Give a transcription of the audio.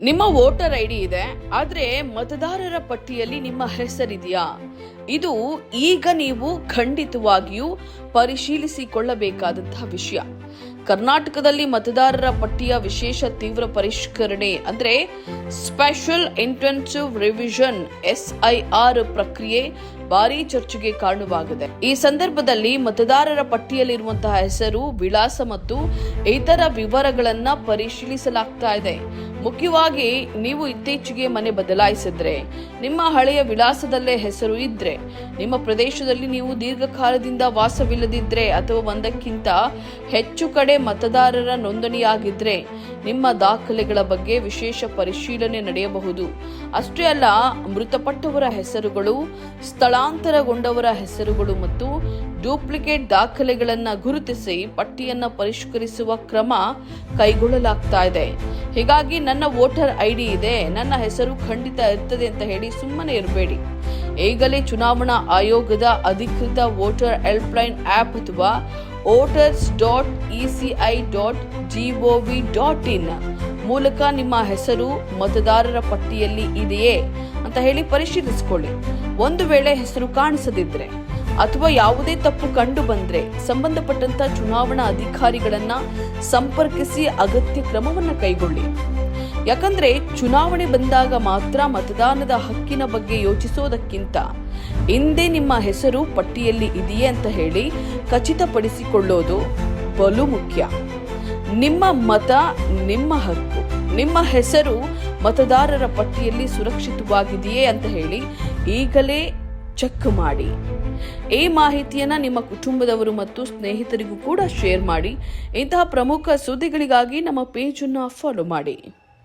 ನಿಮ್ಮ voter ID ಇದೆ, ಆದ್ರೆ ಮತದಾರರ ಪಟ್ಟಿಯಲ್ಲಿ ನಿಮ್ಮ ಹೆಸರಿದೆಯಾ? ಇದು ಈಗ ನೀವು ಖಂಡಿತವಾಗಿಯೂ ಪರಿಶೀಲಿಸಿಕೊಳ್ಳಬೇಕಾದಂತಹ ವಿಷಯ. ಕರ್ನಾಟಕದಲ್ಲಿ ಮತದಾರರ ಪಟ್ಟಿಯ ವಿಶೇಷ ತೀವ್ರ ಪರಿಷ್ಕರಣೆ ಅಂದ್ರೆ ಸ್ಪೆಷಲ್ ಇಂಟೆನ್ಸಿವ್ ರಿವಿಷನ್ SIR ಪ್ರಕ್ರಿಯೆ ಭಾರೀ ಚರ್ಚೆಗೆ ಕಾರಣವಾಗಿದೆ. ಈ ಸಂದರ್ಭದಲ್ಲಿ ಮತದಾರರ ಪಟ್ಟಿಯಲ್ಲಿರುವಂತಹ ಹೆಸರು, ವಿಳಾಸ ಮತ್ತು ಇತರ ವಿವರಗಳನ್ನ ಪರಿಶೀಲಿಸಲಾಗ್ತಾ ಇದೆ. ಮುಖ್ಯವಾಗಿ ನೀವು ಇತ್ತೀಚೆಗೆ ಮನೆ ಬದಲಾಯಿಸಿದ್ರೆ, ನಿಮ್ಮ ಹಳೆಯ ವಿಳಾಸದಲ್ಲೇ ಹೆಸರು ಇದ್ರೆ, ನಿಮ್ಮ ಪ್ರದೇಶದಲ್ಲಿ ನೀವು ದೀರ್ಘಕಾಲದಿಂದ ವಾಸವಿಲ್ಲದಿದ್ರೆ ಅಥವಾ ಒಂದಕ್ಕಿಂತ ಹೆಚ್ಚು ಕಡೆ ಮತದಾರರ ನೋಂದಣಿಯಾಗಿದ್ರೆ ನಿಮ್ಮ ದಾಖಲೆಗಳ ಬಗ್ಗೆ ವಿಶೇಷ ಪರಿಶೀಲನೆ ನಡೆಯಬಹುದು. ಅಷ್ಟೇ ಅಲ್ಲ, ಮೃತಪಟ್ಟವರ ಹೆಸರುಗಳು, ಸ್ಥಳಾಂತರಗೊಂಡವರ ಹೆಸರುಗಳು ಮತ್ತು ಡೂಪ್ಲಿಕೇಟ್ ದಾಖಲೆಗಳನ್ನು ಗುರುತಿಸಿ ಪಟ್ಟಿಯನ್ನು ಪರಿಷ್ಕರಿಸುವ ಕ್ರಮ ಕೈಗೊಳ್ಳಲಾಗ್ತಾ ಇದೆ. ಹೀಗಾಗಿ ನನ್ನ ವೋಟರ್ ಐಡಿ ಇದೆ, ನನ್ನ ಹೆಸರು ಖಂಡಿತ ಇರ್ತದೆ ಅಂತ ಹೇಳಿ ಸುಮ್ಮನೆ ಇರಬೇಡಿ. ಈಗಲೇ ಚುನಾವಣಾ ಆಯೋಗದ ಅಧಿಕೃತ ವೋಟರ್ ಹೆಲ್ಪ್ಲೈನ್ ಆಪ್ ಅಥವಾ voters.eci.gov.in ಮೂಲಕ ನಿಮ್ಮ ಹೆಸರು ಮತದಾರರ ಪಟ್ಟಿಯಲ್ಲಿ ಇದೆಯೇ ಅಂತ ಹೇಳಿ ಪರಿಶೀಲಿಸಿಕೊಳ್ಳಿ. ಒಂದು ವೇಳೆ ಹೆಸರು ಕಾಣಿಸದಿದ್ರೆ ಅಥವಾ ಯಾವುದೇ ತಪ್ಪು ಕಂಡು ಬಂದ್ರೆ ಸಂಬಂಧಪಟ್ಟಂತ ಚುನಾವಣಾ ಅಧಿಕಾರಿಗಳನ್ನ ಸಂಪರ್ಕಿಸಿ ಅಗತ್ಯ ಕ್ರಮವನ್ನ ಕೈಗೊಳ್ಳಿ. ಯಾಕಂದ್ರೆ ಚುನಾವಣೆ ಬಂದಾಗ ಮಾತ್ರ ಮತದಾನದ ಹಕ್ಕಿನ ಬಗ್ಗೆ ಯೋಚಿಸೋದಕ್ಕಿಂತ ಹಿಂದೆ ನಿಮ್ಮ ಹೆಸರು ಪಟ್ಟಿಯಲ್ಲಿ ಇದೆಯೇ ಅಂತ ಹೇಳಿ ಖಚಿತಪಡಿಸಿಕೊಳ್ಳೋದು ಬಲು ಮುಖ್ಯ. ನಿಮ್ಮ ಮತ ನಿಮ್ಮ ಹಕ್ಕು. ನಿಮ್ಮ ಹೆಸರು ಮತದಾರರ ಪಟ್ಟಿಯಲ್ಲಿ ಸುರಕ್ಷಿತವಾಗಿದೆಯೇ ಅಂತ ಹೇಳಿ ಈಗಲೇ ಚೆಕ್ ಮಾಡಿ. ಈ ಮಾಹಿತಿಯನ್ನ ನಿಮ್ಮ ಕುಟುಂಬದವರು ಮತ್ತು ಸ್ನೇಹಿತರಿಗೂ ಕೂಡ ಶೇರ್ ಮಾಡಿ. ಇಂತಹ ಪ್ರಮುಖ ಸುದ್ದಿಗಳಿಗಾಗಿ ನಮ್ಮ ಪೇಜ್ ಅನ್ನು ಫಾಲೋ ಮಾಡಿ.